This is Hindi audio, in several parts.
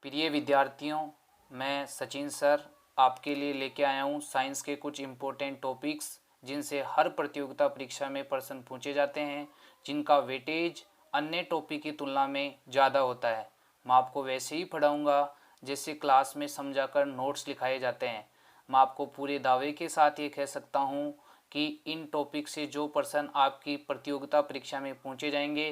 प्रिय विद्यार्थियों, मैं सचिन सर आपके लिए लेके आया हूँ साइंस के कुछ इम्पोर्टेंट टॉपिक्स जिनसे हर प्रतियोगिता परीक्षा में प्रश्न पूछे जाते हैं, जिनका वेटेज अन्य टॉपिक की तुलना में ज़्यादा होता है। मैं आपको वैसे ही पढ़ाऊँगा जैसे क्लास में समझाकर नोट्स लिखाए जाते हैं। मैं आपको पूरे दावे के साथ ये कह सकता हूँ कि इन टॉपिक से जो प्रश्न आपकी प्रतियोगिता परीक्षा में पूछे जाएंगे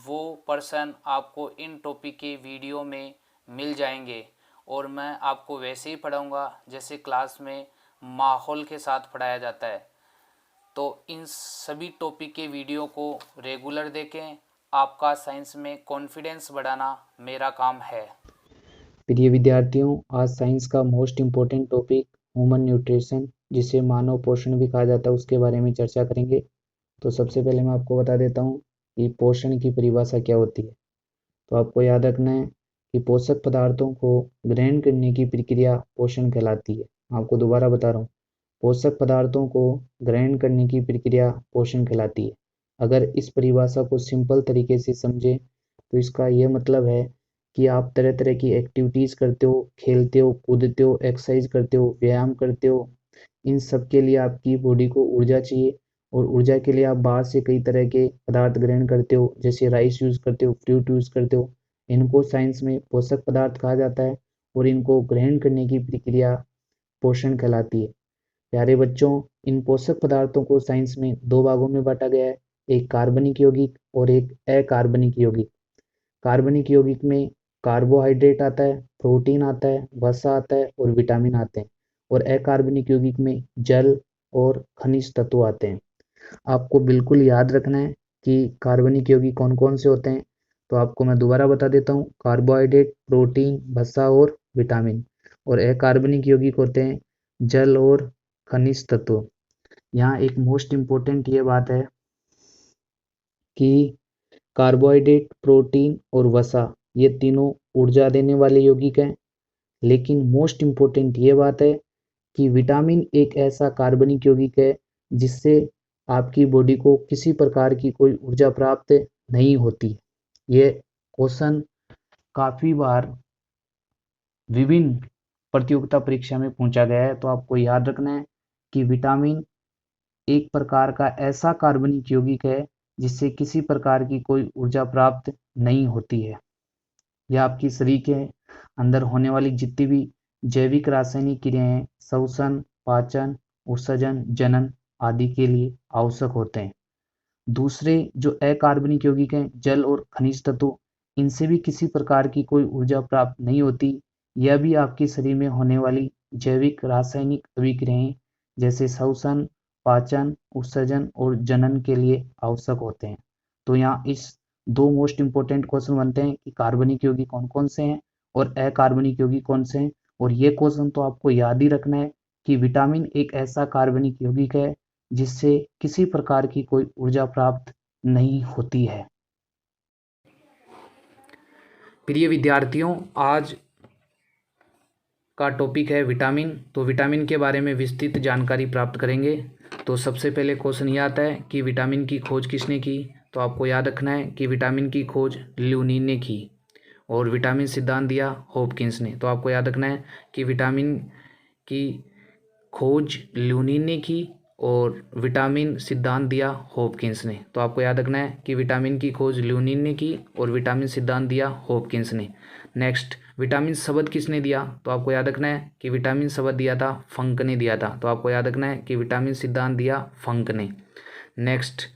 वो प्रश्न आपको इन टॉपिक के वीडियो में मिल जाएंगे। और मैं आपको वैसे ही पढ़ाऊँगा जैसे क्लास में माहौल के साथ पढ़ाया जाता है। तो इन सभी टॉपिक के वीडियो को रेगुलर देखें। आपका साइंस में कॉन्फिडेंस बढ़ाना मेरा काम है। प्रिय विद्यार्थियों, आज साइंस का most important topic human nutrition, जिसे मानव पोषण भी कहा जाता है, उसके बारे में चर्चा करेंगे। तो सबसे पहले मैं आपको बता देता हूँ कि पोषण की परिभाषा क्या होती है। तो आपको याद रखना है कि पोषक पदार्थों को ग्रहण करने की प्रक्रिया पोषण कहलाती है। आपको दोबारा बता रहा हूँ, पोषक पदार्थों को ग्रहण करने की प्रक्रिया पोषण कहलाती है। अगर इस परिभाषा को सिंपल तरीके से समझें तो इसका यह मतलब है कि आप तरह तरह की एक्टिविटीज़ करते हो, खेलते हो, कूदते हो, एक्सरसाइज करते हो, व्यायाम करते हो। इन सब के लिए आपकी बॉडी को ऊर्जा चाहिए, और ऊर्जा के लिए आप बाहर से कई तरह के पदार्थ ग्रहण करते हो, जैसे राइस यूज़ करते हो, फ्रूट यूज़ करते हो। इनको साइंस में पोषक पदार्थ कहा जाता है, और इनको ग्रहण करने की प्रक्रिया पोषण कहलाती है। प्यारे बच्चों, इन पोषक पदार्थों को साइंस में दो भागों में बांटा गया है, एक कार्बनिक यौगिक और एक अकार्बनिक यौगिक। कार्बनिक यौगिक में कार्बोहाइड्रेट आता है, प्रोटीन आता है, वसा आता है और विटामिन आते हैं। और अकार्बनिक यौगिक में जल और खनिज तत्व आते हैं। आपको बिल्कुल याद रखना है कि कार्बनिक यौगिक कौन कौन से होते हैं। तो आपको मैं दोबारा बता देता हूँ, कार्बोहाइड्रेट, प्रोटीन, वसा और विटामिन। और अकार्बनिक यौगिक होते हैं जल और खनिज तत्व। यहाँ एक मोस्ट इम्पोर्टेंट ये बात है कि कार्बोहाइड्रेट, प्रोटीन और वसा, ये तीनों ऊर्जा देने वाले यौगिक हैं। लेकिन मोस्ट इम्पोर्टेंट ये बात है कि विटामिन एक ऐसा कार्बनिक यौगिक है जिससे आपकी बॉडी को किसी प्रकार की कोई ऊर्जा प्राप्त नहीं होती। ये क्वेश्चन काफ़ी बार विभिन्न प्रतियोगिता परीक्षा में पूछा गया है। तो आपको याद रखना है कि विटामिन एक प्रकार का ऐसा कार्बनिक यौगिक है जिससे किसी प्रकार की कोई ऊर्जा प्राप्त नहीं होती है। यह आपकी शरीर के अंदर होने वाली जितनी भी जैविक रासायनिक क्रियाएं, श्वसन, पाचन, उत्सर्जन, जनन आदि के लिए आवश्यक होते हैं। दूसरे जो अकार्बनिक यौगिक हैं, जल और खनिज तत्व, इनसे भी किसी प्रकार की कोई ऊर्जा प्राप्त नहीं होती। यह भी आपके शरीर में होने वाली जैविक रासायनिक अभिक्रियाएं जैसे श्वसन, पाचन, उत्सर्जन और जनन के लिए आवश्यक होते हैं। तो यहाँ इस दो मोस्ट इंपोर्टेंट क्वेश्चन बनते हैं कि कार्बनिक यौगिक कौन कौन से हैं और अकार्बनिक यौगिक कौन से हैं। और ये क्वेश्चन तो आपको याद ही रखना है कि विटामिन एक ऐसा कार्बनिक यौगिक है जिससे किसी प्रकार की कोई ऊर्जा प्राप्त नहीं होती है। प्रिय विद्यार्थियों, आज का टॉपिक है विटामिन। तो विटामिन के बारे में विस्तृत जानकारी प्राप्त करेंगे। तो सबसे पहले क्वेश्चन ये आता है कि विटामिन की खोज किसने की। तो आपको याद रखना है कि विटामिन की खोज ल्यूनीन ने की और विटामिन सिद्धांत दिया हॉपकिंस ने। तो आपको याद रखना है कि विटामिन की खोज ल्यूनीन ने की और विटामिन सिद्धांत दिया हॉपकिंस ने। तो आपको याद रखना है कि विटामिन की खोज ल्यूनीन ने की और विटामिन सिद्धांत दिया हॉपकिंस ने। नेक्स्ट, विटामिन शब्द किसने दिया। तो आपको याद रखना है कि विटामिन शब्द दिया था फंक ने दिया था। तो आपको याद रखना है कि विटामिन सिद्धांत दिया फंक ने। नेक्स्ट,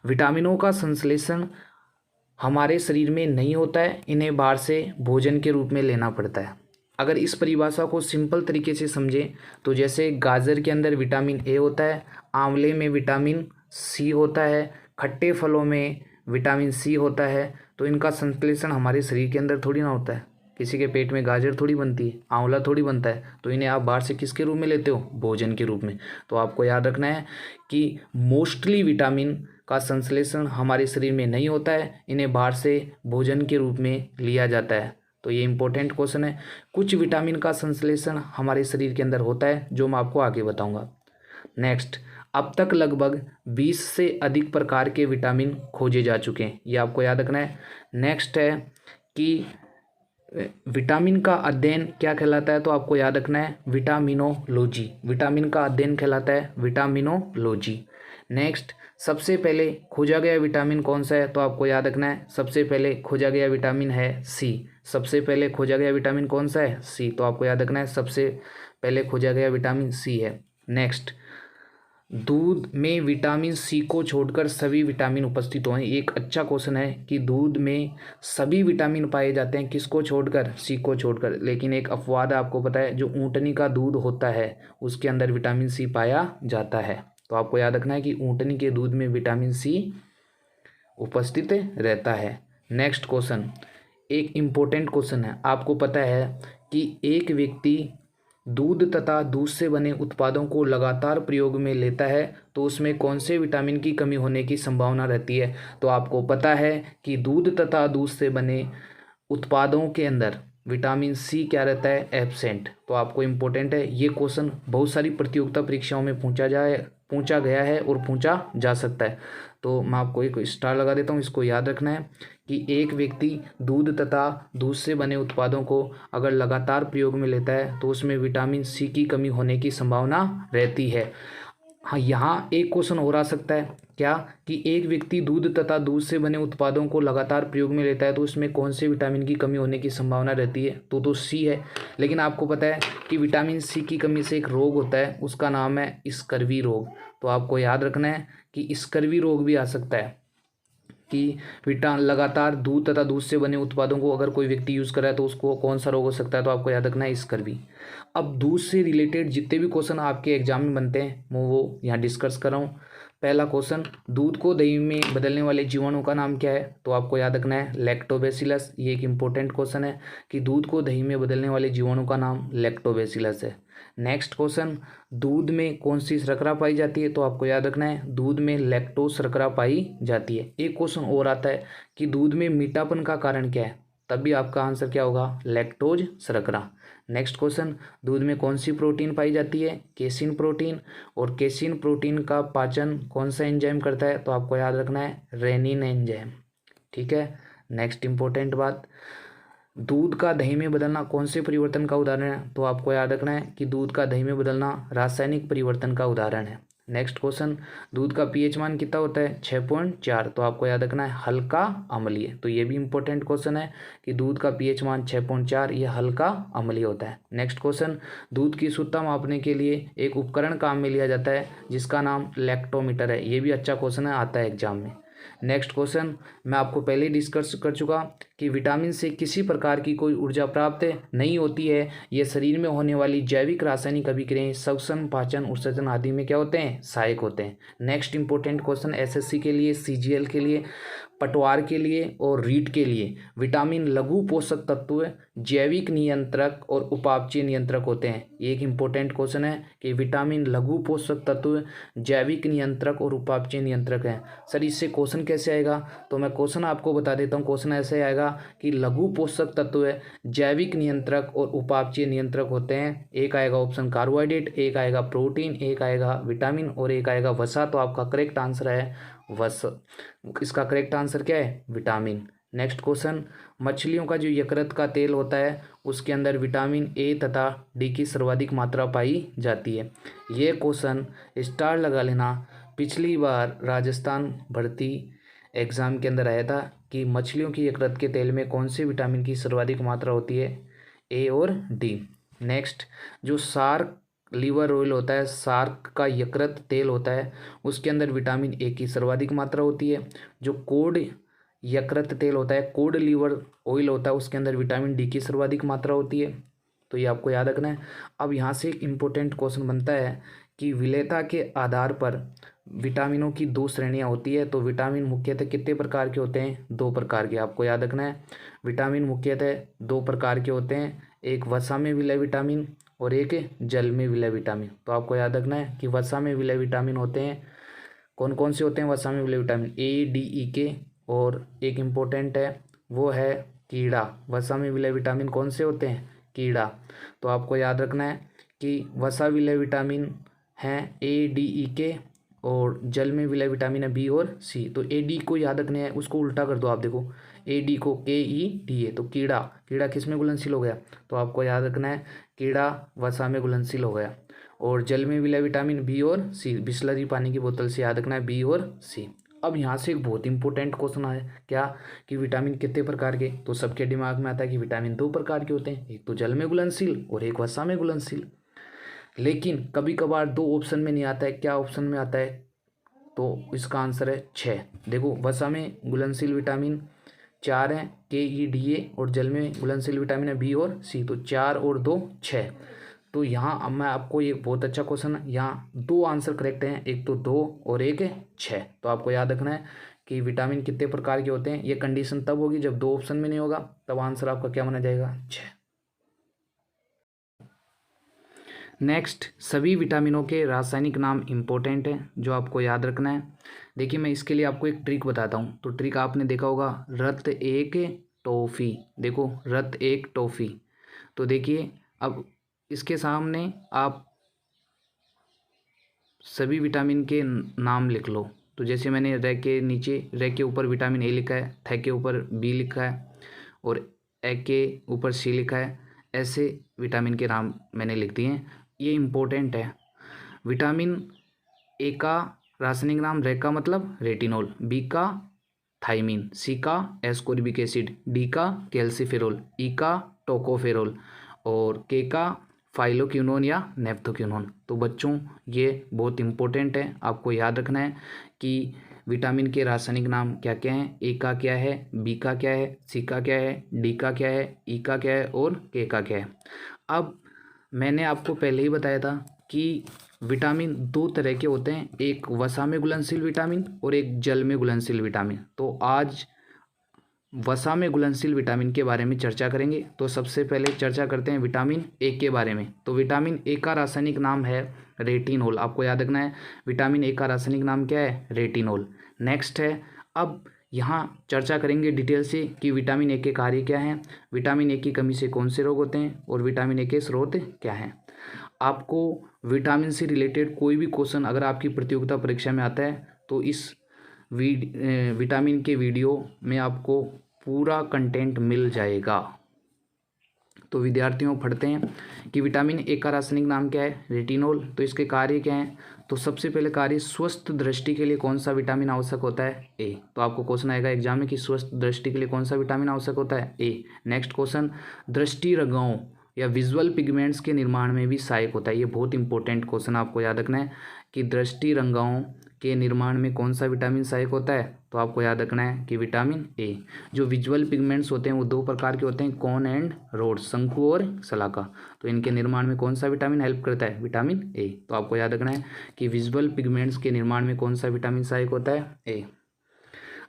विटामिनों का संश्लेषण हमारे शरीर में नहीं होता है, इन्हें बाहर से भोजन के रूप में लेना पड़ता है। अगर इस परिभाषा को सिंपल तरीके से समझें तो जैसे गाजर के अंदर विटामिन ए होता है, आंवले में विटामिन सी होता है, खट्टे फलों में विटामिन सी होता है, तो इनका संश्लेषण हमारे शरीर के अंदर थोड़ी ना होता है। किसी के पेट में गाजर थोड़ी बनती है, आंवला थोड़ी बनता है, तो इन्हें आप बाहर से किसके रूप में लेते हो, भोजन के रूप में। तो आपको याद रखना है कि मोस्टली विटामिन का संश्लेषण हमारे शरीर में नहीं होता है, इन्हें बाहर से भोजन के रूप में लिया जाता है। तो ये इंपॉर्टेंट क्वेश्चन है। कुछ विटामिन का संश्लेषण हमारे शरीर के अंदर होता है जो मैं आपको आगे बताऊंगा। नेक्स्ट, अब तक लगभग 20 से अधिक प्रकार के विटामिन खोजे जा चुके हैं, ये आपको याद रखना है। नेक्स्ट है कि विटामिन का अध्ययन क्या कहलाता है, तो आपको याद रखना है विटामिनोलॉजी। विटामिन का अध्ययन कहलाता है विटामिनोलॉजी। नेक्स्ट, सबसे पहले खोजा गया विटामिन कौन सा है, तो आपको याद रखना है सबसे पहले खोजा गया विटामिन है सी। सबसे पहले खोजा गया विटामिन कौन सा है, सी। तो आपको याद रखना है सबसे पहले खोजा गया विटामिन सी है। नेक्स्ट, दूध में विटामिन सी को छोड़कर सभी विटामिन उपस्थित हैं। एक अच्छा क्वेश्चन है कि दूध में सभी विटामिन पाए जाते हैं, किसको छोड़कर, सी को छोड़कर। लेकिन एक अपवाद है, आपको पता है, जो ऊँटनी का दूध होता है उसके अंदर विटामिन सी पाया जाता है। तो आपको याद रखना है कि ऊँटनी के दूध में विटामिन सी उपस्थित रहता है। नेक्स्ट क्वेश्चन एक इम्पोर्टेंट क्वेश्चन है। आपको पता है कि एक व्यक्ति दूध तथा दूध से बने उत्पादों को लगातार प्रयोग में लेता है तो उसमें कौन से विटामिन की कमी होने की संभावना रहती है। तो आपको पता है कि दूध तथा दूध से बने उत्पादों के अंदर विटामिन सी क्या रहता है, एब्सेंट। तो आपको इम्पोर्टेंट है ये क्वेश्चन, बहुत सारी प्रतियोगिता परीक्षाओं में पूछा गया है और पूछा जा सकता है। तो मैं आपको एक स्टार लगा देता हूँ, इसको याद रखना है कि एक व्यक्ति दूध तथा दूध से बने उत्पादों को अगर लगातार प्रयोग में लेता है तो उसमें विटामिन सी की कमी होने की संभावना रहती है। हाँ, यहाँ एक क्वेश्चन और आ सकता है, क्या कि एक व्यक्ति दूध तथा दूध से बने उत्पादों को लगातार प्रयोग में लेता है तो उसमें कौन से विटामिन की कमी होने की संभावना रहती है, तो सी है। लेकिन आपको पता है कि विटामिन सी की कमी से एक रोग होता है, उसका नाम है स्कर्वी रोग। तो आपको याद रखना है कि स्कर्वी रोग भी आ सकता है कि लगातार दूध तथा दूध से बने उत्पादों को अगर कोई व्यक्ति यूज़ कर रहा है तो उसको कौन सा रोग हो सकता है, तो आपको याद रखना है स्कर्वी। अब दूध से रिलेटेड जितने भी क्वेश्चन आपके एग्जाम में बनते हैं मैं वो यहाँ डिस्कस कर रहा हूँ। पहला क्वेश्चन, दूध को दही में बदलने वाले जीवाणु का नाम क्या है, तो आपको याद रखना है लैक्टोबैसिलस। ये एक इंपॉर्टेंट क्वेश्चन है कि दूध को दही में बदलने वाले जीवाणु का नाम लैक्टोबैसिलस है। नेक्स्ट क्वेश्चन, दूध में कौन सी शर्करा पाई जाती है, तो आपको याद रखना है दूध में लैक्टोज शर्करा पाई जाती है। एक क्वेश्चन और आता है कि दूध में मीठापन का कारण क्या है, तब भी आपका आंसर क्या होगा, लैक्टोज शर्करा। नेक्स्ट क्वेश्चन, दूध में कौन सी प्रोटीन पाई जाती है, केसिन प्रोटीन। और केसिन प्रोटीन का पाचन कौन सा एंजाइम करता है, तो आपको याद रखना है रेनिन एंजाइम। ठीक है। नेक्स्ट इंपॉर्टेंट बात, दूध का दही में बदलना कौन से परिवर्तन का उदाहरण है, तो आपको याद रखना है कि दूध का दही में बदलना रासायनिक परिवर्तन का उदाहरण है। नेक्स्ट क्वेश्चन, दूध का पीएच मान कितना होता है, 6.4। तो आपको याद रखना है हल्का अम्लीय। तो ये भी इंपॉर्टेंट क्वेश्चन है कि दूध का पीएच मान 6.4 ये हल्का अम्लीय होता है। नेक्स्ट क्वेश्चन, दूध की शुद्धता मापने के लिए एक उपकरण काम में लिया जाता है जिसका नाम लैक्टोमीटर है। ये भी अच्छा क्वेश्चन है, आता है एग्जाम में। नेक्स्ट क्वेश्चन, मैं आपको पहले ही डिस्कस कर चुका कि विटामिन से किसी प्रकार की कोई ऊर्जा प्राप्त नहीं होती है। ये शरीर में होने वाली जैविक रासायनिक अभिक्रियाएं श्वसन, पाचन, उत्सर्जन आदि में क्या होते हैं, सहायक होते हैं। नेक्स्ट इंपॉर्टेंट क्वेश्चन एसएससी के लिए, सीजीएल के लिए, पटवार के लिए और रीट के लिए, विटामिन लघु पोषक तत्व जैविक नियंत्रक और उपापचय नियंत्रक होते हैं। एक इंपॉर्टेंट क्वेश्चन है कि विटामिन लघु पोषक तत्व जैविक नियंत्रक और उपापचय नियंत्रक हैं। सर इससे क्वेश्चन कैसे आएगा, तो मैं क्वेश्चन आपको बता देता हूँ। क्वेश्चन ऐसे आएगा कि लघु पोषक तत्व जैविक नियंत्रक और उपापचय नियंत्रक होते हैं। एक आएगा ऑप्शन कार्बोहाइड्रेट, एक आएगा प्रोटीन, एक आएगा विटामिन और एक आएगा वसा। तो आपका करेक्ट आंसर है इसका करेक्ट आंसर क्या है, विटामिन। नेक्स्ट क्वेश्चन, मछलियों का जो यकृत का तेल होता है उसके अंदर विटामिन ए तथा डी की सर्वाधिक मात्रा पाई जाती है। ये क्वेश्चन स्टार लगा लेना, पिछली बार राजस्थान भर्ती एग्ज़ाम के अंदर आया था कि मछलियों की यकृत के तेल में कौन से विटामिन की सर्वाधिक मात्रा होती है, ए और डी। नेक्स्ट, जो शार्क लीवर ऑयल होता है, शार्क का यकृत तेल होता है, उसके अंदर विटामिन ए की सर्वाधिक मात्रा होती है। जो कोड यकृत तेल होता है, कोड लीवर ऑयल होता है, उसके अंदर विटामिन डी की सर्वाधिक मात्रा होती है। तो ये आपको याद रखना है। अब यहाँ से एक इम्पोर्टेंट क्वेश्चन बनता है कि विलेयता के आधार पर विटामिनों की दो श्रेणियाँ होती है। तो विटामिन मुख्यतः कितने प्रकार के होते हैं, दो प्रकार के। आपको याद रखना है विटामिन मुख्यतः दो प्रकार के होते हैं, एक वसा में विलय विटामिन और एक जल में विलय विटामिन। तो आपको याद रखना है कि वसा में विलय विटामिन होते हैं, कौन कौन से होते हैं वसा में विलय विटामिन, ए, डी, ई के। और एक इम्पोर्टेंट है वो है कीड़ा। वसा में विलय विटामिन कौन से होते हैं, कीड़ा। तो आपको याद रखना है कि वसा विलय विटामिन हैं ए, डी, ई के और जल में विलय विटामिन है बी और सी। तो ए डी को याद रखना है, उसको उल्टा कर दो आप, देखो ए डी को के ई डी ए, तो कीड़ा, कीड़ा किस में घुलनशील हो गया, तो आपको याद रखना है कीड़ा वसा में घुलनशील हो गया। और जल में विलय विटामिन बी और सी, बिस्लरी पानी की बोतल से याद रखना है बी और सी। अब यहाँ से एक बहुत इंपॉर्टेंट क्वेश्चन है, क्या कि विटामिन कितने प्रकार के, तो सबके दिमाग में आता है कि विटामिन 2 प्रकार के होते हैं, एक तो जल में घुलनशील और एक वसा में घुलनशील। लेकिन कभी कभार 2 ऑप्शन में नहीं आता है, क्या ऑप्शन में आता है, तो इसका आंसर है 6। देखो वसा में घुलनशील विटामिन 4 हैं के ई डी ए, और जल में घुलनशील विटामिन है बी और सी, तो 4 और 2 6। तो यहाँ अब मैं आपको ये बहुत अच्छा क्वेश्चन है, यहाँ 2 आंसर करेक्ट हैं, एक तो 2 और एक है 6। तो आपको याद रखना है कि विटामिन कितने प्रकार के होते हैं, ये कंडीशन तब होगी जब 2 ऑप्शन में नहीं होगा, तब आंसर आपका क्या माना जाएगा, 6। नेक्स्ट, सभी विटामिनों के रासायनिक नाम इम्पोर्टेंट हैं जो आपको याद रखना है। देखिए मैं इसके लिए आपको एक ट्रिक बताता हूँ। तो ट्रिक आपने देखा होगा, रत एक टॉफ़ी, देखो रत एक टॉफ़ी। तो देखिए अब इसके सामने आप सभी विटामिन के नाम लिख लो। तो जैसे मैंने रे के नीचे, रे के ऊपर विटामिन ए लिखा है, थे के ऊपर बी लिखा है और ए के ऊपर सी लिखा है, ऐसे विटामिन के नाम मैंने लिख दिए हैं। ये इम्पोर्टेंट है। विटामिन ए का रासायनिक नाम रे का मतलब रेटिनोल, बी का थाइमिन, सी का एस्कोरिबिक एसिड, डी का कैल्सिफेरोल, ई का टोकोफेरोल और के का फाइलोक्विनोन या नेप्थोक्विनोन। तो बच्चों ये बहुत इंपॉर्टेंट है, आपको याद रखना है कि विटामिन के रासायनिक नाम क्या क्या हैं, ए का क्या है, बी का क्या है, सी का क्या है, डी का क्या है, ई का क्या है और के का क्या है। अब मैंने आपको पहले ही बताया था कि विटामिन 2 तरह के होते हैं, एक वसा में घुलनशील विटामिन और एक जल में घुलनशील विटामिन। तो आज वसा में घुलनशील विटामिन के बारे में चर्चा करेंगे। तो सबसे पहले चर्चा करते हैं विटामिन ए के बारे में। तो विटामिन ए का रासायनिक नाम है रेटिनोल, आपको याद रखना है विटामिन ए का रासायनिक नाम क्या है, रेटिनोल। नेक्स्ट है, अब यहाँ चर्चा करेंगे डिटेल से कि विटामिन ए के कार्य क्या हैं, विटामिन ए की कमी से कौन से रोग होते हैं और विटामिन ए के स्रोत क्या हैं। आपको विटामिन से रिलेटेड कोई भी क्वेश्चन अगर आपकी प्रतियोगिता परीक्षा में आता है तो इस विटामिन के वीडियो में आपको पूरा कंटेंट मिल जाएगा। तो विद्यार्थियों पढ़ते हैं कि विटामिन ए का रासायनिक नाम क्या है, रेटिनोल। तो इसके कार्य क्या हैं, तो सबसे पहले कार्य, स्वस्थ दृष्टि के लिए कौन सा विटामिन आवश्यक होता है, ए। तो आपको क्वेश्चन आएगा एग्जाम में कि स्वस्थ दृष्टि के लिए कौन सा विटामिन आवश्यक होता है, ए। नेक्स्ट क्वेश्चन, दृष्टि रंगों या विजुअल पिगमेंट्स के निर्माण में भी सहायक होता है। ये बहुत इंपॉर्टेंट क्वेश्चन आपको याद रखना है कि दृष्टि रंगाओं के निर्माण में कौन सा विटामिन सहायक होता है, तो आपको याद रखना है कि विटामिन ए। जो विजुअल पिगमेंट्स होते हैं वो 2 प्रकार के होते हैं, कोन एंड रोड, शंकु और शलाका। तो इनके निर्माण में कौन सा विटामिन हेल्प करता है, विटामिन ए। तो आपको याद रखना है कि विजुअल पिगमेंट्स के निर्माण में कौन सा विटामिन सहायक होता है, ए।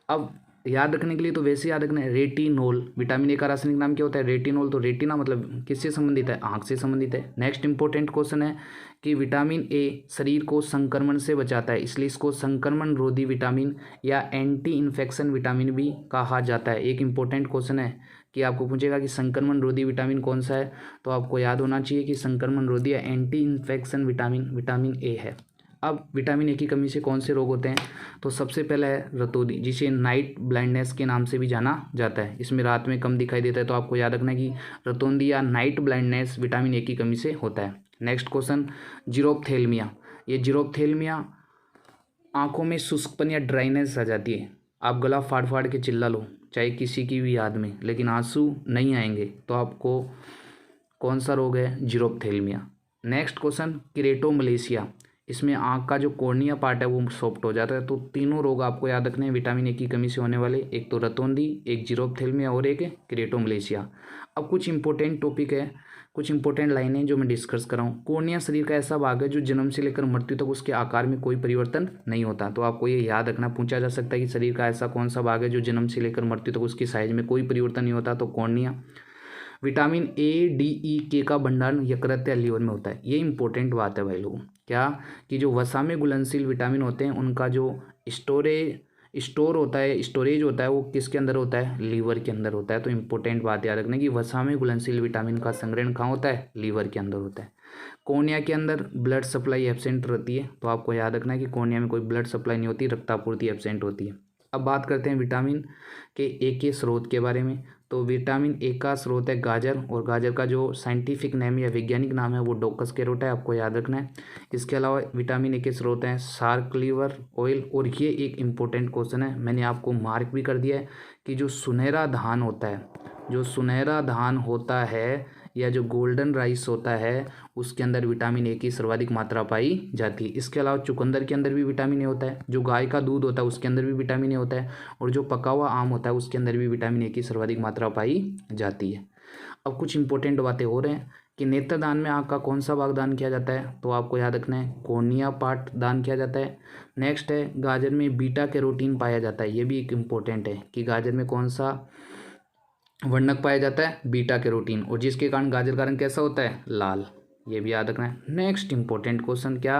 अब याद रखने के लिए तो वैसे याद रखना है, रेटिनोल, विटामिन ए का रासायनिक नाम क्या होता है, रेटिनोल। तो रेटिना मतलब किससे संबंधित है, आंख से संबंधित है। नेक्स्ट इंपॉर्टेंट क्वेश्चन है कि विटामिन ए शरीर को संक्रमण से बचाता है, इसलिए इसको संक्रमण रोधी विटामिन या एंटी इन्फेक्शन विटामिन भी कहा जाता है। एक इंपॉर्टेंट क्वेश्चन है कि आपको पूछेगा कि संक्रमण रोधी विटामिन कौन सा है, तो आपको याद होना चाहिए कि संक्रमण रोधी या anti infection vitamin vitamin A है। अब विटामिन ए की कमी से कौन से रोग होते हैं, तो सबसे पहला है रतौंधी, जिसे नाइट ब्लाइंडनेस के नाम से भी जाना जाता है। इसमें रात में कम दिखाई देता है, तो आपको याद रखना है कि रतौंधी या नाइट ब्लाइंडनेस विटामिन ए की कमी से होता है। Next question, xerophthalmia. ये जीरोप्थेल्मिया आंखों में शुष्कपन या ड्राइनेस आ जाती है। आप गला फाड़ फाड़ के चिल्ला लो चाहे किसी की भी याद में, लेकिन आंसू नहीं आएंगे, तो आपको कौन सा रोग है, जीरोप्थेल्मिया। Next question, किरेटोमलेशिया। इसमें आँख का जो कॉर्निया पार्ट है वो सॉफ्ट हो जाता है। तो तीनों रोग आपको याद रखने हैं विटामिन ए की कमी से होने वाले, एक तो रतौंधी, एक जीरोप्थेल्मिया और एक किरेटोमलेशिया। अब कुछ इंपॉर्टेंट टॉपिक है, कुछ इंपॉर्टेंट लाइनें जो मैं डिस्कस कर रहा हूँ। कॉर्निया शरीर का ऐसा भाग है जो जन्म से लेकर मृत्यु तक उसके आकार में कोई परिवर्तन नहीं होता। तो आपको ये याद रखना, पूछा जा सकता है कि शरीर का ऐसा कौन सा भाग है जो जन्म से लेकर मृत्यु तक उसकी साइज में कोई परिवर्तन नहीं होता, तो cornea. Vitamin A D E के का भंडारण यकृत या लीवर में होता है। ये इंपॉर्टेंट बात है भाई लोगों, क्या कि जो वसा में घुलनशील विटामिन होते हैं उनका जो स्टोर होता है, स्टोरेज होता है, वो किसके अंदर होता है? लीवर के अंदर होता है। तो इंपॉर्टेंट बात याद रखना कि वसा में घुलनशील विटामिन का संग्रहण कहाँ होता है? लीवर के अंदर होता है। कोर्निया के अंदर ब्लड सप्लाई एब्सेंट रहती है, तो आपको याद रखना है कि कोर्निया में कोई ब्लड सप्लाई नहीं होती, रक्तापूर्ति एब्सेंट होती है। अब बात करते हैं विटामिन के ए के स्रोत के बारे में। तो विटामिन ए का स्रोत है गाजर, और गाजर का जो साइंटिफिक नेम या वैज्ञानिक नाम है वो डोकस कैरोटा है, आपको याद रखना है। इसके अलावा विटामिन ए के स्रोत हैं शार्क लीवर ऑयल, और ये एक इम्पोर्टेंट क्वेश्चन है, मैंने आपको मार्क भी कर दिया है कि जो सुनहरा धान होता है, जो सुनहरा धान होता है या जो गोल्डन राइस होता है, उसके अंदर विटामिन ए की सर्वाधिक मात्रा पाई जाती है। इसके अलावा चुकंदर के अंदर भी विटामिन ए होता है, जो गाय का दूध होता है उसके अंदर भी विटामिन ए होता है, और जो पका हुआ आम होता है उसके अंदर भी विटामिन ए की सर्वाधिक मात्रा पाई जाती है। अब कुछ इंपॉर्टेंट बातें हो रहे हैं कि नेत्रदान में आँख का कौन सा भाग दान किया जाता है? तो आपको याद रखना है कोर्निया पार्ट दान किया जाता है। नेक्स्ट है गाजर में बीटा कैरोटीन पाया जाता है, ये भी एक इम्पोर्टेंट है कि गाजर में कौन सा वर्णक पाया जाता है? बीटा कैरोटीन, और जिसके कारण गाजर का रंग कैसा होता है? लाल। ये भी याद रखना है। नेक्स्ट इंपॉर्टेंट क्वेश्चन क्या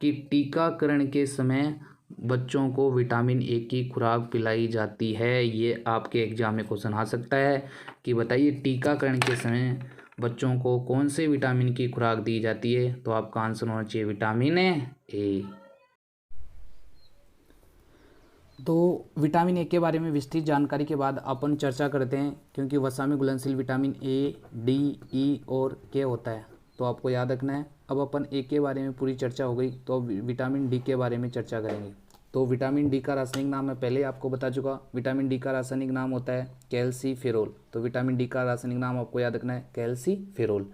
कि टीकाकरण के समय बच्चों को विटामिन ए की खुराक पिलाई जाती है। ये आपके एग्जाम में क्वेश्चन आ सकता है कि बताइए टीकाकरण के समय बच्चों को कौन से विटामिन की खुराक दी जाती है? तो आपका आंसर होना चाहिए विटामिन ए। तो विटामिन ए के बारे में विस्तृत जानकारी के बाद अपन चर्चा करते हैं, क्योंकि वसा में घुलनशील विटामिन ए, डी, ई और के होता है, तो आपको याद रखना है। अब अपन ए के बारे में पूरी चर्चा हो गई, तो अब विटामिन डी के बारे में चर्चा करेंगे। तो विटामिन डी का रासायनिक नाम मैं पहले आपको बता चुका, विटामिन डी का रासायनिक नाम होता है कैल्सीफेरोल। तो विटामिन डी का रासायनिक नाम आपको याद रखना है कैल्सीफेरोल।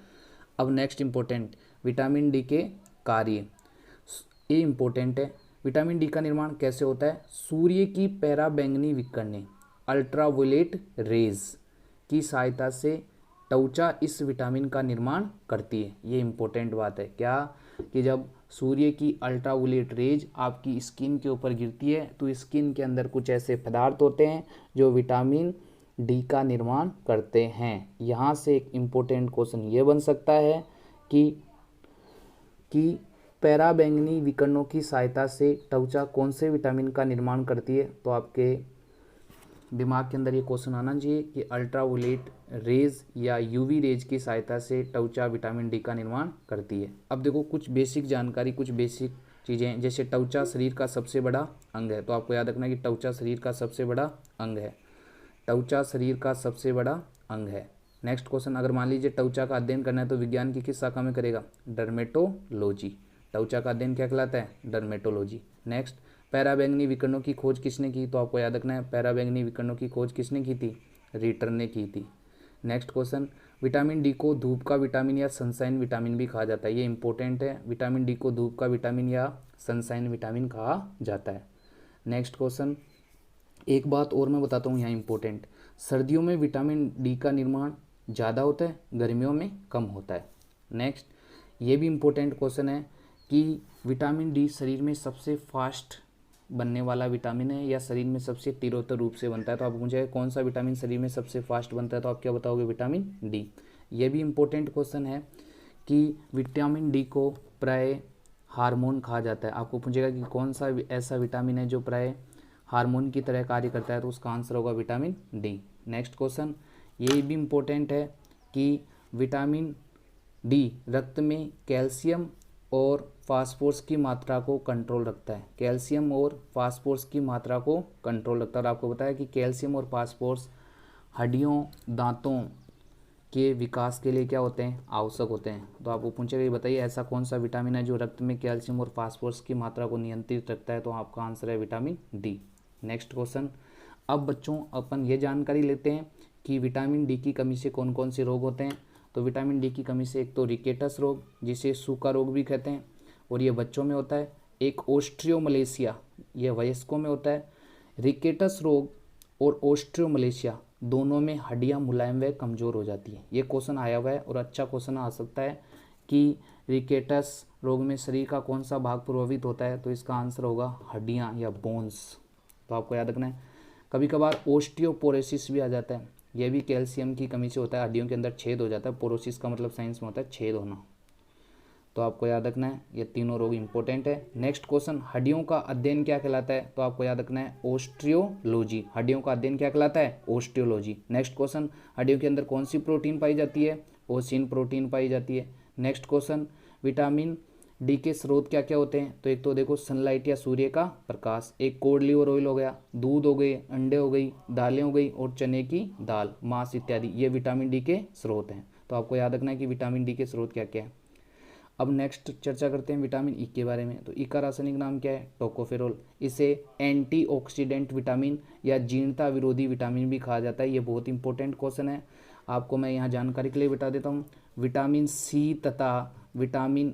अब नेक्स्ट इंपॉर्टेंट विटामिन डी के कार्य, ये इंपॉर्टेंट है। विटामिन डी का निर्माण कैसे होता है? सूर्य की पराबैंगनी विकिरणें अल्ट्रावायलेट रेज की सहायता से त्वचा इस विटामिन का निर्माण करती है। ये इंपॉर्टेंट बात है क्या कि जब सूर्य की अल्ट्रावायलेट रेज आपकी स्किन के ऊपर गिरती है तो स्किन के अंदर कुछ ऐसे पदार्थ होते हैं जो विटामिन डी का निर्माण करते हैं। यहाँ से एक इम्पोर्टेंट क्वेश्चन ये बन सकता है कि पराबैंगनी विकिरणों की सहायता से त्वचा कौन से विटामिन का निर्माण करती है? तो आपके दिमाग के अंदर ये क्वेश्चन आना चाहिए कि अल्ट्रावायलेट रेज या यूवी रेज की सहायता से त्वचा विटामिन डी का निर्माण करती है। अब देखो कुछ बेसिक जानकारी, कुछ बेसिक चीज़ें, जैसे त्वचा शरीर का सबसे बड़ा अंग है, तो आपको याद रखना है कि त्वचा शरीर का सबसे बड़ा अंग है। त्वचा शरीर का सबसे बड़ा अंग है। नेक्स्ट क्वेश्चन, अगर मान लीजिए त्वचा का अध्ययन करना है तो विज्ञान की किस शाखा में करेगा? डर्मेटोलॉजी। त्वचा का अध्ययन क्या कहलाता है? डर्मेटोलॉजी। नेक्स्ट, पराबैंगनी विकिरणों की खोज किसने की? तो आपको याद रखना है पराबैंगनी विकिरणों की खोज किसने की थी? रिटर ने की थी। नेक्स्ट क्वेश्चन, विटामिन डी को धूप का विटामिन या सनशाइन विटामिन भी कहा जाता है। ये इंपॉर्टेंट है, विटामिन डी को धूप का विटामिन या सनशाइन विटामिन कहा जाता है। नेक्स्ट क्वेश्चन, एक बात और मैं बताता हूँ यहाँ इंपॉर्टेंट, सर्दियों में विटामिन डी का निर्माण ज़्यादा होता है, गर्मियों में कम होता है। नेक्स्ट, ये भी इम्पोर्टेंट क्वेश्चन है कि विटामिन डी शरीर में सबसे फास्ट बनने वाला विटामिन है या शरीर में सबसे तीव्र रूप से बनता है? तो आप मुझे कौन सा विटामिन शरीर में सबसे फास्ट बनता है? तो आप क्या बताओगे? Vitamin D. ये भी इम्पोर्टेंट क्वेश्चन है कि विटामिन डी को प्राय हार्मोन कहा जाता है। आपको पूछेगा कि कौन सा ऐसा विटामिन है जो प्राय हार्मोन की तरह कार्य करता है? तो उसका आंसर होगा विटामिन डी। नेक्स्ट क्वेश्चन, ये भी इम्पोर्टेंट है कि विटामिन डी रक्त में कैल्शियम और फास्फोरस की मात्रा को कंट्रोल रखता है। कैल्शियम और फास्फोरस की मात्रा को कंट्रोल रखता है। और आपको बताया कि कैल्शियम और फास्फोरस हड्डियों, दांतों के विकास के लिए क्या होते हैं? आवश्यक होते हैं। तो आपको पूछेगा ये बताइए ऐसा कौन सा विटामिन है जो रक्त में कैल्शियम और फास्फोरस की मात्रा को नियंत्रित रखता है? तो आपका आंसर है विटामिन डी। नेक्स्ट क्वेश्चन, अब बच्चों अपन ये जानकारी लेते हैं कि विटामिन डी की कमी से कौन कौन से रोग होते हैं। तो विटामिन डी की कमी से एक तो रिकेटस रोग, जिसे सूखा रोग भी कहते हैं, और ये बच्चों में होता है। एक ऑस्ट्रियोमलेशिया, ये वयस्कों में होता है। रिकेटस रोग और ऑस्ट्रियोमलेशिया दोनों में हड्डियां मुलायम व कमज़ोर हो जाती है। ये क्वेश्चन आया हुआ है और अच्छा क्वेश्चन आ सकता है कि रिकेटस रोग में शरीर का कौन सा भाग प्रभावित होता है? तो इसका आंसर होगा हड्डियाँ या बोन्स। तो आपको याद रखना है। कभी कभार ओस्टियोपोरोसिस भी आ जाता है, यह भी कैल्शियम की कमी से होता है, हड्डियों के अंदर छेद हो जाता है। पोरोसिस का मतलब साइंस में होता है छेद होना। तो आपको याद रखना है ये तीनों रोग इंपॉर्टेंट है। नेक्स्ट क्वेश्चन, हड्डियों का अध्ययन क्या कहलाता है? तो आपको याद रखना है ऑस्टियोलॉजी। हड्डियों का अध्ययन क्या कहलाता है? ऑस्टियोलॉजी। नेक्स्ट क्वेश्चन, हड्डियों के अंदर कौन सी प्रोटीन पाई जाती है? ओसिन प्रोटीन पाई जाती है। नेक्स्ट क्वेश्चन, विटामिन डी के स्रोत क्या क्या होते हैं? तो एक तो देखो सनलाइट या सूर्य का प्रकाश, एक कोड लिवर ऑयल हो गया, दूध हो गए, अंडे हो गई, दालें हो गई और चने की दाल, मांस इत्यादि, ये विटामिन डी के स्रोत हैं। तो आपको याद रखना है कि विटामिन डी के स्रोत क्या क्या है। अब नेक्स्ट चर्चा करते हैं विटामिन ई के बारे में। तो ई का रासायनिक नाम क्या है? टोकोफेरोल। इसे एंटीऑक्सीडेंट विटामिन या जीर्णता विरोधी विटामिन भी कहा जाता है। ये बहुत इंपॉर्टेंट क्वेश्चन है, आपको मैं यहाँ जानकारी के लिए बता देता हूँ। विटामिन सी तथा विटामिन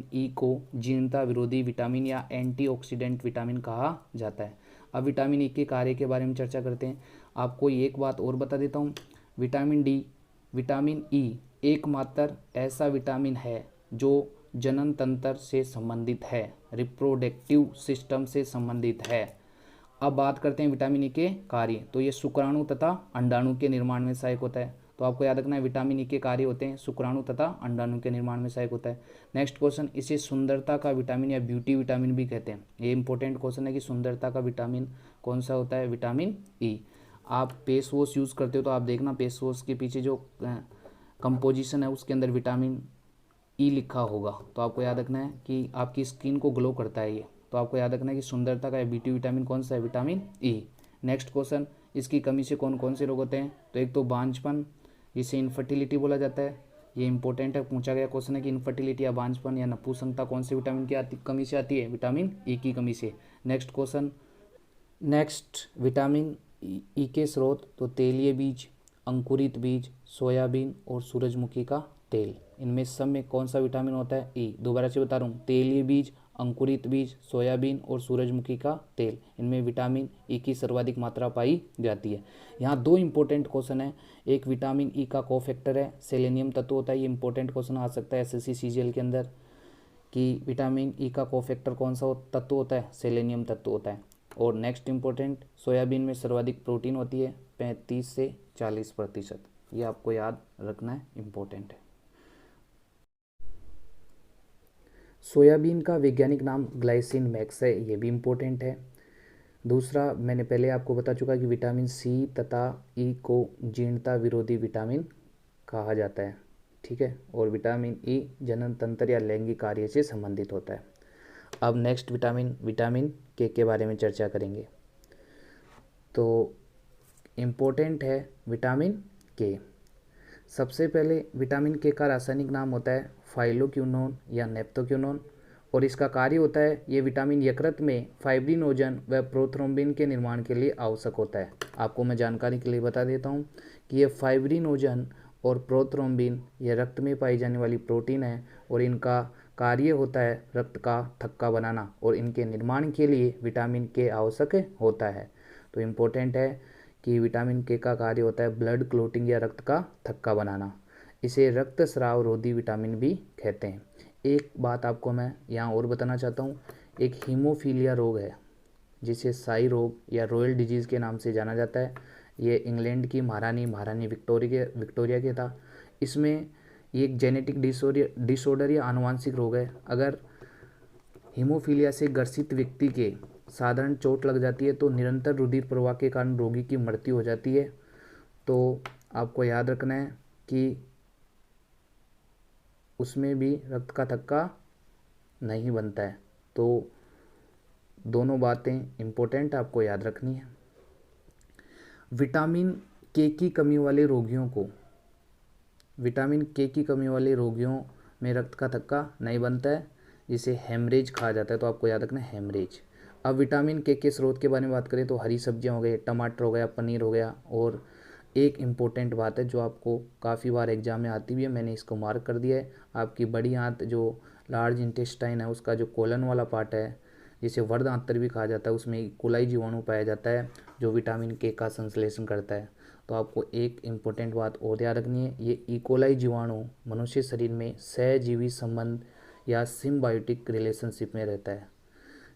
ई को जीर्णता विरोधी विटामिन या एंटीऑक्सीडेंट विटामिन कहा जाता है। अब विटामिन ई के कार्य के बारे में चर्चा करते हैं। आपको एक बात और बता देता हूँ, विटामिन ई एकमात्र ऐसा विटामिन है जो जनन तंत्र से संबंधित है, रिप्रोडक्टिव सिस्टम से संबंधित है। अब बात करते हैं विटामिन ई के कार्य। तो ये शुक्राणु तथा अंडाणु के निर्माण में सहायक होता है। तो आपको याद रखना है विटामिन ई के कार्य होते हैं शुक्राणु तथा अंडाणु के निर्माण में सहायक होता है। नेक्स्ट क्वेश्चन, इसे सुंदरता का विटामिन या ब्यूटी विटामिन भी कहते हैं। ये इंपॉर्टेंट क्वेश्चन है कि सुंदरता का विटामिन कौन सा होता है? Vitamin E. आप फेस वॉश यूज़ करते हो तो आप देखना फेस वॉश के पीछे जो कंपोजिशन है उसके अंदर विटामिन ई लिखा होगा। तो आपको याद रखना है कि आपकी स्किन को ग्लो करता है ये। तो आपको याद रखना है कि सुंदरता का ब्यूटी विटामिन कौन सा है? Vitamin E. नेक्स्ट क्वेश्चन, इसकी कमी से कौन कौन से रोग होते हैं? तो एक तो बांझपन, जिसे इनफर्टिलिटी बोला जाता है। ये इंपॉर्टेंट है, पूछा गया क्वेश्चन है कि इनफर्टिलिटी या बांझपन या नपुंसकता कौन से विटामिन की कमी से आती है? विटामिन ई की कमी से। Next question, next vitamin E के स्रोत, तो तेलीय बीज, अंकुरित बीज, सोयाबीन और सूरजमुखी का तेल, इनमें सब में कौन सा विटामिन होता है? ई। दोबारा से बता रहा हूँ, तेलीय बीज, अंकुरित बीज, सोयाबीन और सूरजमुखी का तेल, इनमें विटामिन ई की सर्वाधिक मात्रा पाई जाती है। यहाँ दो इंपॉर्टेंट क्वेश्चन है, एक विटामिन ई का कोफैक्टर है, सेलेनियम तत्व होता है। ये इंपॉर्टेंट क्वेश्चन आ सकता है एसएससी सीजीएल के अंदर कि विटामिन ई का कोफैक्टर कौन सा तत्व होता है? सेलेनियम तत्व होता है। और नेक्स्ट इंपॉर्टेंट, सोयाबीन में सर्वाधिक प्रोटीन होती है 35 से 40%। ये आपको याद रखना है, इंपॉर्टेंट है। सोयाबीन का वैज्ञानिक नाम ग्लाइसिन मैक्स है, ये भी इम्पोर्टेंट है। दूसरा, मैंने पहले आपको बता चुका कि विटामिन सी तथा ई को जीर्णता विरोधी विटामिन कहा जाता है, ठीक है। और विटामिन ई जनन तंत्र या लैंगिक कार्य से संबंधित होता है। अब नेक्स्ट विटामिन के बारे में चर्चा करेंगे। तो इम्पोर्टेंट है विटामिन के। सबसे पहले विटामिन के का रासायनिक नाम होता है फाइलोक्विनोन या नेप्थोक्विनोन, और इसका कार्य होता है, ये विटामिन यकृत में फाइब्रिनोजन व प्रोथ्रोम्बिन के निर्माण के लिए आवश्यक होता है। आपको मैं जानकारी के लिए बता देता हूँ कि ये फाइब्रिनोजन और प्रोथ्रोम्बिन ये रक्त में पाई जाने वाली प्रोटीन है, और इनका कार्य होता है रक्त का थक्का बनाना, और इनके निर्माण के लिए विटामिन के आवश्यक होता है। तो इम्पोर्टेंट है कि विटामिन के का कार्य होता है ब्लड क्लोटिंग या रक्त का थक्का बनाना। इसे रक्त स्राव रोधी विटामिन भी कहते हैं। एक बात आपको मैं यहाँ और बताना चाहता हूँ, एक हीमोफीलिया रोग है जिसे साई रोग या रॉयल डिजीज़ के नाम से जाना जाता है। ये इंग्लैंड की महारानी विक्टोरिया के था। इसमें ये एक जेनेटिक डिसऑर्डर या आनुवांशिक रोग है। अगर हीमोफीलिया से ग्रसित व्यक्ति के साधारण चोट लग जाती है तो निरंतर रुधिर प्रवाह के कारण रोगी की मृत्यु हो जाती है। तो आपको याद रखना है कि उसमें भी रक्त का थक्का नहीं बनता है। तो दोनों बातें इम्पोर्टेंट आपको याद रखनी है। विटामिन के की कमी वाले रोगियों में रक्त का थक्का नहीं बनता है, जिसे हेमरेज कहा जाता है। तो आपको याद रखना है हेमरेज। अब विटामिन के स्रोत के बारे में बात करें तो हरी सब्जियां हो गई, टमाटर हो गया, पनीर हो गया। और एक इम्पोर्टेंट बात है जो आपको काफ़ी बार एग्जाम में आती भी है, मैंने इसको मार्क कर दिया है, आपकी बड़ी आंत जो लार्ज इंटेस्टाइन है उसका जो कोलन वाला पार्ट है, जिसे वर्ध आंत्र भी कहा जाता है, उसमें इकोलाई जीवाणु पाया जाता है जो विटामिन के का संश्लेषण करता है। तो आपको एक इम्पोर्टेंट बात और याद रखनी है, ये इकोलाई जीवाणु मनुष्य शरीर में सहजीवी संबंध या सिम्बायोटिक रिलेशनशिप में रहता है।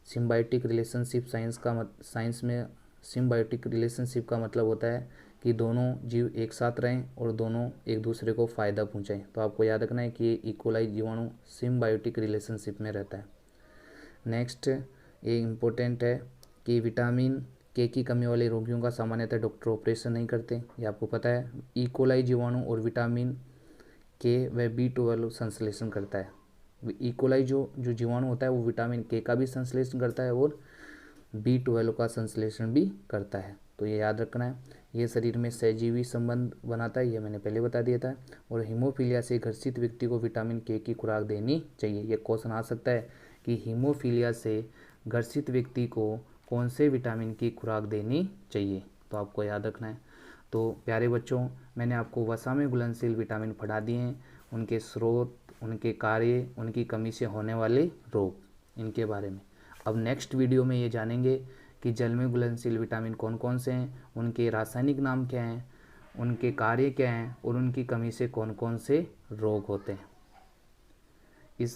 सिम्बायोटिक रिलेशनशिप साइंस में सिम्बायोटिक रिलेशनशिप का मतलब होता है कि दोनों जीव एक साथ रहें और दोनों एक दूसरे को फ़ायदा पहुँचाएँ। तो आपको याद रखना है कि ये इकोलाई जीवाणु सिम्बायोटिक रिलेशनशिप में रहता है। नेक्स्ट ये इम्पोर्टेंट है कि विटामिन के की कमी वाले रोगियों का सामान्यतः डॉक्टर ऑपरेशन नहीं करते, ये आपको पता है। इकोलाई जीवाणु और विटामिन के व B12 संश्लेषण करता है। इकोलाई जो जीवाणु होता है वो विटामिन के का भी संश्लेषण करता है और B12 का संश्लेषण भी करता है, तो ये याद रखना है। ये शरीर में सहजीवी संबंध बनाता है, ये मैंने पहले बता दिया था। और हीमोफीलिया से ग्रसित व्यक्ति को विटामिन के की खुराक देनी चाहिए। ये क्वेश्चन आ सकता है कि हीमोफीलिया से ग्रसित व्यक्ति को कौन से विटामिन की खुराक देनी चाहिए, तो आपको याद रखना है। तो प्यारे बच्चों, मैंने आपको वसा में घुलनशील विटामिन पढ़ा दिए हैं, उनके स्रोत, उनके कार्य, उनकी कमी से होने वाले रोग, इनके बारे में। अब नेक्स्ट वीडियो में ये जानेंगे कि जल में घुलनशील विटामिन कौन कौन से हैं, उनके रासायनिक नाम क्या हैं, उनके कार्य क्या हैं और उनकी कमी से कौन कौन से रोग होते हैं। इस